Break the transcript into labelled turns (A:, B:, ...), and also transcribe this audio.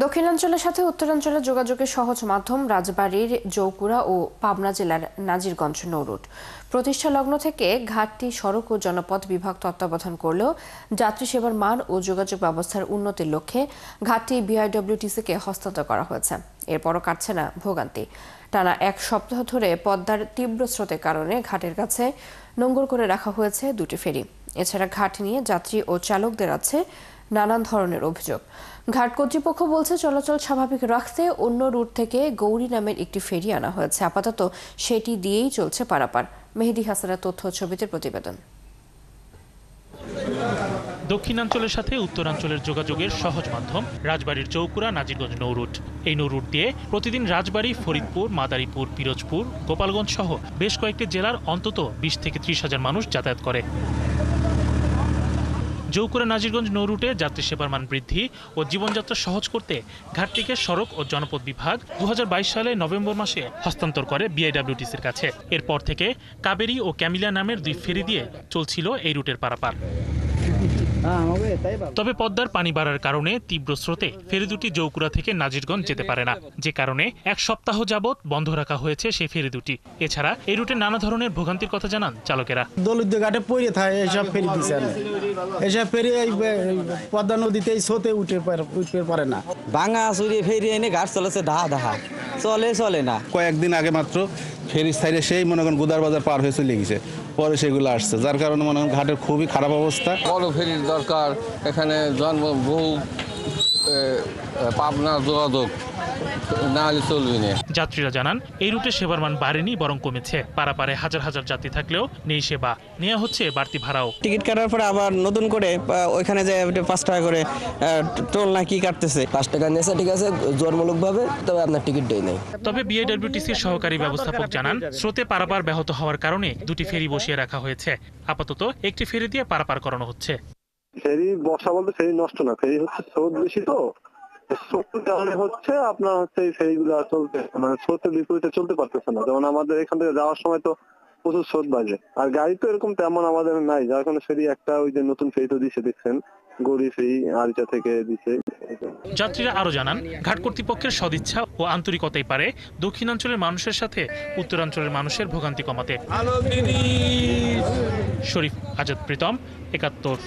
A: দক্ষিণাঞ্চলের সাথে উত্তরাঞ্চলের যোগাযোগের সহজ মাধ্যম রাজবাড়ীর জৌকুড়া ও পাবনা জেলার নাজিরগঞ্জ নৌরুট প্রতিষ্ঠা লগ্ন থেকে ঘাটটি সড়ক ও জনপথ বিভাগ তত্ত্বাবধান করলেও যাত্রী সেবার মান ও যোগাযোগ ব্যবস্থার উন্নতির লক্ষ্যে ঘাটটি বিআইডব্লিউটিসিকে হস্তান্তর করা হয়েছে। এরপরও কাটছে না ভোগান্তি। টানা এক সপ্তাহ ধরে পদ্মার তীব্র স্রোতের কারণে ঘাটের কাছে নোঙর করে রাখা হয়েছে দুটি ফেরি। এছাড়া ঘাট নিয়ে যাত্রী ও চালকদের আছে নানান ধরনের অভিযোগ। ঘাট কর্তৃপক্ষ বলছে চলাচল স্বাভাবিক রাখতে অন্য রুট থেকে গৌরী নামের একটি ফেরি আনা হয়েছে। আপাতত সেটি দিয়েই চলছে পারাপার। মেহেদী হাসানের তথ্য ছবিতে প্রতিবেদন।
B: দক্ষিণাঞ্চলের সাথে উত্তরাঞ্চলের যোগাযোগের সহজ মাধ্যম রাজবাড়ীর চৌকুড়া নাজিরগঞ্জ নৌরুট। এই নৌরুট দিয়ে প্রতিদিন রাজবাড়ী, ফরিদপুর, মাদারীপুর, পিরোজপুর, গোপালগঞ্জ সহ বেশ কয়েকটি জেলার অন্তত 20 থেকে 30 হাজার মানুষ যাতায়াত করে। জৌকুড়া নাজিরগঞ্জ নৌরুটে যাত্রী সেবার মান বৃদ্ধি ও জীবনযাত্রা সহজ করতে ঘাটটিকে সড়ক ও জনপথ বিভাগ 2022 সালে নভেম্বর মাসে হস্তান্তর করে বিআইডব্লিউটিসির কাছে। এরপর থেকে কাবেরী ও ক্যামিলা নামের দুই ফেরি দিয়ে চলছিল এই রুটের পারাপার। তবে পদ্মার পানি বাড়ার কারণে তীব্র স্রোতে ফেরি দুটি জৌকুড়া থেকে নাজিরগঞ্জ যেতে পারে না, যে কারণে এক সপ্তাহ যাবৎ বন্ধ রাখা হয়েছে সেই ফেরি দুটি। এছাড়া এই রুটে নানা ধরনের ভোগান্তির কথা জানান চালকেরা।
C: দলিত ঘাটে পড়ে থাকে এইসব ফেরি দিচ্ছে, এইসব ফেরি পদ্মা নদীতে স্রোতে উঠতে পারে না।
D: ভাঙা চুরি ফেরি এনে ঘাট চলেছে দাহা চলে না।
E: কয়েকদিন আগে মাত্র ফেরি সাইডে সেই মনে করেন গুদার বাজার পার হয়ে চলে গেছে, পরে সেগুলো আসছে, যার কারণে মনে করেন ঘাটের খুবই খারাপ অবস্থা।
F: বড় ফেরির দরকার, এখানে বহু পাবনা যোগাযোগ না হলে চলবে না।
B: যাত্রীরা জানান এই রুটে সেবার মান বাড়েনি, বরং কমেছে। পারাপারে হাজার হাজার যাত্রী থাকলেও নেই সেবা, নেওয়া হচ্ছে বাড়তি ভাড়াও।
D: টিকিট কাটার পরে আবার নতুন করে ওইখানে যে 5 টাকা করে টোল না কি কাটতেছে। 5 টাকা নিয়েছে, ঠিক আছে জোরমূলক ভাবে, তবে আপনার টিকিট দেয় নাই।
B: তবে বিআইডব্লিউটিসির সহকারী ব্যবস্থাপক জানান স্রোতে পারাপার ব্যাহত হওয়ার কারণে দুটি ফেরি বসিয়ে রাখা হয়েছে। আপাতত একটি ফেরি দিয়ে পারাপার করানো হচ্ছে।
G: ফেরি বসা বলতে ফেরি নষ্ট না, ফেরি হচ্ছে স্রোত বেশি, তো স্রোতের কারণে হচ্ছে আপনার হচ্ছে এই ফেরিগুলো চলতে মানে স্রোতের বিপরীতে চলতে পারতেছে না। যেমন আমাদের এখান থেকে যাওয়ার সময় তো প্রচুর স্রোত বাজে, আর গাড়ি তো এরকম তেমন আমাদের নাই, যার কারণে ফেরি একটা ওই যে নতুন ফেরি তো দিছে, দেখছেন গৌরী ফেরি আরিচা থেকে দিছে।
B: যাত্রীরা আরো জানান ঘাট কর্তৃপক্ষের সদিচ্ছা ও আন্তরিকতাই পারে দক্ষিণাঞ্চলের মানুষের সাথে উত্তরাঞ্চলের মানুষের ভোগান্তি কমাতে। শরীফ আজাদ প্রীতম, ৭১।